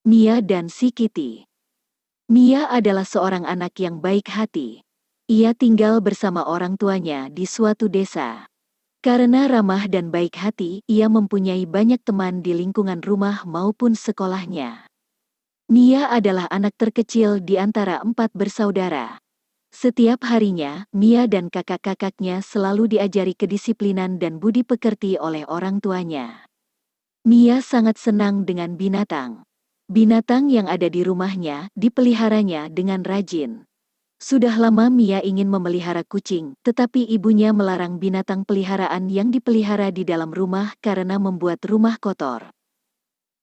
Mia dan si Kitty. Mia adalah seorang anak yang baik hati. Ia tinggal bersama orang tuanya di suatu desa. Karena ramah dan baik hati, ia mempunyai banyak teman di lingkungan rumah maupun sekolahnya. Mia adalah anak terkecil di antara 4 bersaudara. Setiap harinya, Mia dan kakak-kakaknya selalu diajari kedisiplinan dan budi pekerti oleh orang tuanya. Mia sangat senang dengan binatang. Binatang yang ada di rumahnya dipeliharanya dengan rajin. Sudah lama Mia ingin memelihara kucing, tetapi ibunya melarang binatang peliharaan yang dipelihara di dalam rumah karena membuat rumah kotor.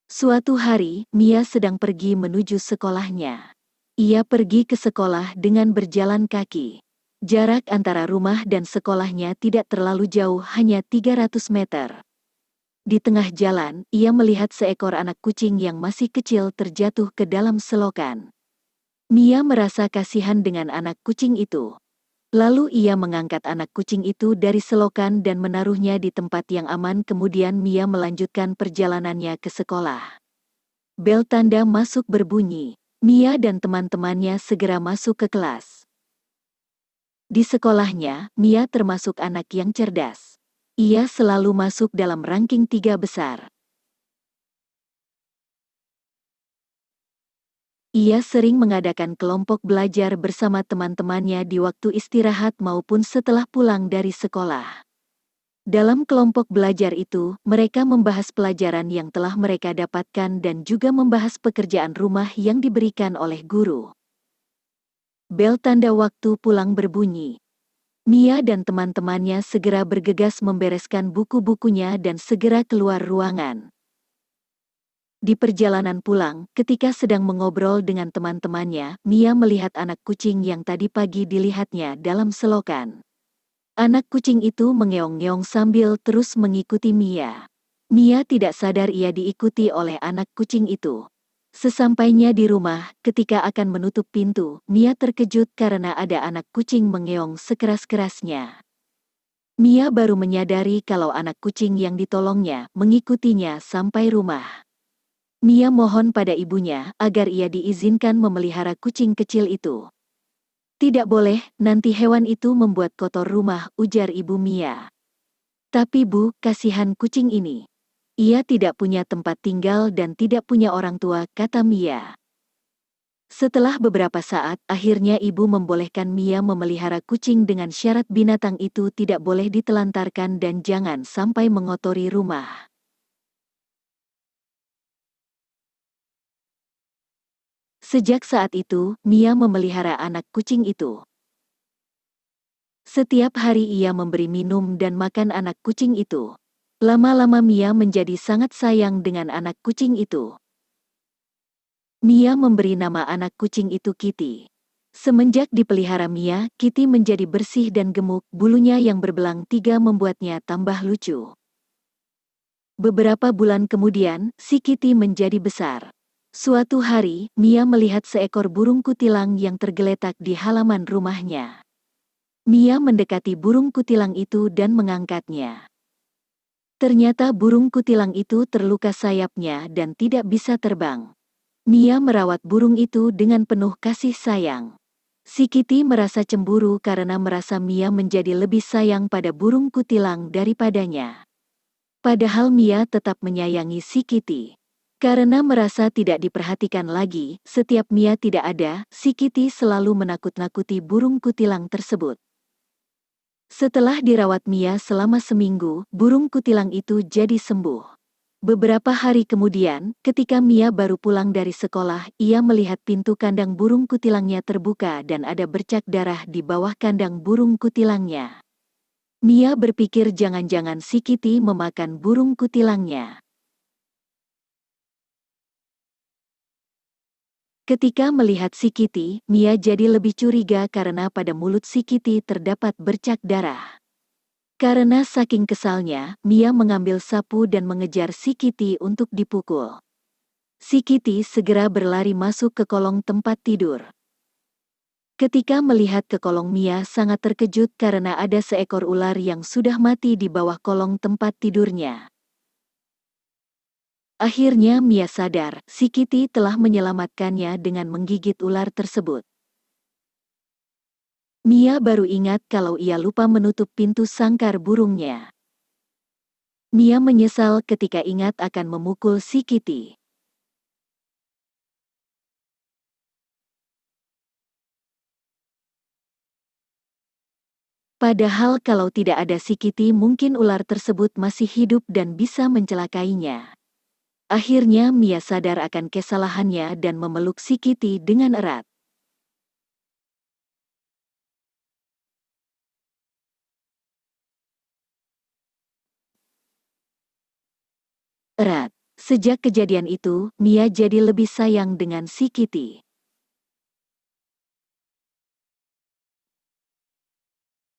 Suatu hari, Mia sedang pergi menuju sekolahnya. Ia pergi ke sekolah dengan berjalan kaki. Jarak antara rumah dan sekolahnya tidak terlalu jauh, hanya 300 meter. Di tengah jalan, ia melihat seekor anak kucing yang masih kecil terjatuh ke dalam selokan. Mia merasa kasihan dengan anak kucing itu. Lalu ia mengangkat anak kucing itu dari selokan dan menaruhnya di tempat yang aman. Kemudian Mia melanjutkan perjalanannya ke sekolah. Bel tanda masuk berbunyi. Mia dan teman-temannya segera masuk ke kelas. Di sekolahnya, Mia termasuk anak yang cerdas. Ia selalu masuk dalam ranking 3 besar. Ia sering mengadakan kelompok belajar bersama teman-temannya di waktu istirahat maupun setelah pulang dari sekolah. Dalam kelompok belajar itu, mereka membahas pelajaran yang telah mereka dapatkan dan juga membahas pekerjaan rumah yang diberikan oleh guru. Bel tanda waktu pulang berbunyi. Mia dan teman-temannya segera bergegas membereskan buku-bukunya dan segera keluar ruangan. Di perjalanan pulang, ketika sedang mengobrol dengan teman-temannya, Mia melihat anak kucing yang tadi pagi dilihatnya dalam selokan. Anak kucing itu mengeong-ngeong sambil terus mengikuti Mia. Mia tidak sadar ia diikuti oleh anak kucing itu. Sesampainya di rumah, ketika akan menutup pintu, Mia terkejut karena ada anak kucing mengeong sekeras-kerasnya. Mia baru menyadari kalau anak kucing yang ditolongnya mengikutinya sampai rumah. Mia mohon pada ibunya agar ia diizinkan memelihara kucing kecil itu. Tidak boleh, nanti hewan itu membuat kotor rumah, ujar ibu Mia. Tapi Bu, kasihan kucing ini. Ia tidak punya tempat tinggal dan tidak punya orang tua, kata Mia. Setelah beberapa saat, akhirnya ibu membolehkan Mia memelihara kucing dengan syarat binatang itu tidak boleh ditelantarkan dan jangan sampai mengotori rumah. Sejak saat itu, Mia memelihara anak kucing itu. Setiap hari ia memberi minum dan makan anak kucing itu. Lama-lama Mia menjadi sangat sayang dengan anak kucing itu. Mia memberi nama anak kucing itu Kitty. Semenjak dipelihara Mia, Kitty menjadi bersih dan gemuk, bulunya yang berbelang 3 membuatnya tambah lucu. Beberapa bulan kemudian, si Kitty menjadi besar. Suatu hari, Mia melihat seekor burung kutilang yang tergeletak di halaman rumahnya. Mia mendekati burung kutilang itu dan mengangkatnya. Ternyata burung kutilang itu terluka sayapnya dan tidak bisa terbang. Mia merawat burung itu dengan penuh kasih sayang. Si Kitty merasa cemburu karena merasa Mia menjadi lebih sayang pada burung kutilang daripadanya. Padahal Mia tetap menyayangi si Kitty. Karena merasa tidak diperhatikan lagi, setiap Mia tidak ada, si Kitty selalu menakut-nakuti burung kutilang tersebut. Setelah dirawat Mia selama seminggu, burung kutilang itu jadi sembuh. Beberapa hari kemudian, ketika Mia baru pulang dari sekolah, ia melihat pintu kandang burung kutilangnya terbuka dan ada bercak darah di bawah kandang burung kutilangnya. Mia berpikir jangan-jangan si Kitty memakan burung kutilangnya. Ketika melihat si Kitty, Mia jadi lebih curiga karena pada mulut si Kitty terdapat bercak darah. Karena saking kesalnya, Mia mengambil sapu dan mengejar si Kitty untuk dipukul. Si Kitty segera berlari masuk ke kolong tempat tidur. Ketika melihat ke kolong, Mia sangat terkejut karena ada seekor ular yang sudah mati di bawah kolong tempat tidurnya. Akhirnya Mia sadar, si Kitty telah menyelamatkannya dengan menggigit ular tersebut. Mia baru ingat kalau ia lupa menutup pintu sangkar burungnya. Mia menyesal ketika ingat akan memukul si Kitty. Padahal kalau tidak ada si Kitty mungkin ular tersebut masih hidup dan bisa mencelakainya. Akhirnya Mia sadar akan kesalahannya dan memeluk si Kitty dengan erat. Erat. Sejak kejadian itu, Mia jadi lebih sayang dengan si Kitty.